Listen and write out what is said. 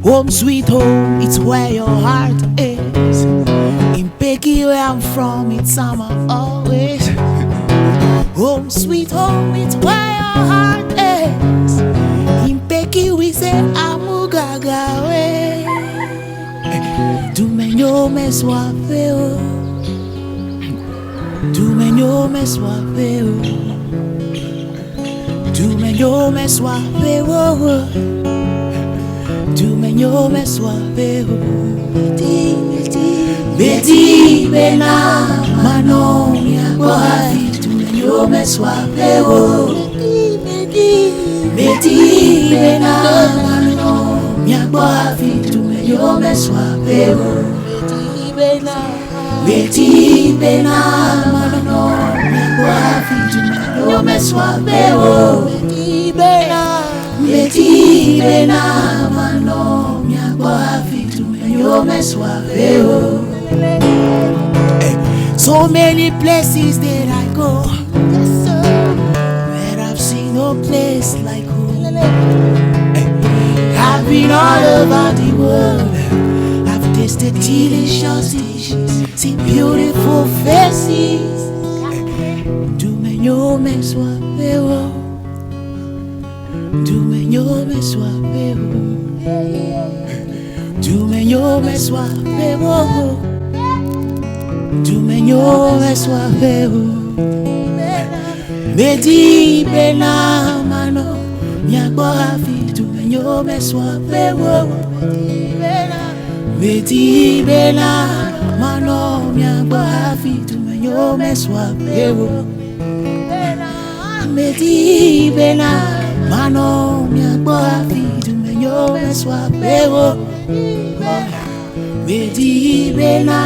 Home sweet home, it's where your heart is. In Peki where I'm from, it's summer always. Home sweet home, it's where your heart is. In Peki we say Amugagawe. Dumenyo meswapeo. Dumenyo meswapeo. Dumenyo meswapeo. Dumenyo meswapeo. Beti bena mano yakwai. Dumenyo meswapeo. Beti bena mano yakwai. Dumenyo meswapeo. Beti bena mano yakwai. Dumenyo meswapeo. Beti bena mano yakwai. Dumenyo meswapeo. So many places that I go, but I've seen no place like home. I've been all over the world. I've tasted delicious dishes, seen beautiful faces. Dumenyo meswapeo. Dumenyo meswapeo. Dumenyo meswapeo. Dumenyo meswapeo. Beti bena mano nyakwafi. Dumenyo meswapeo. Beti bena mano nyakwafi. Dumenyo meswapeo. Beti bena mano nyakwafi. Dumenyo meswapeo. Beti bena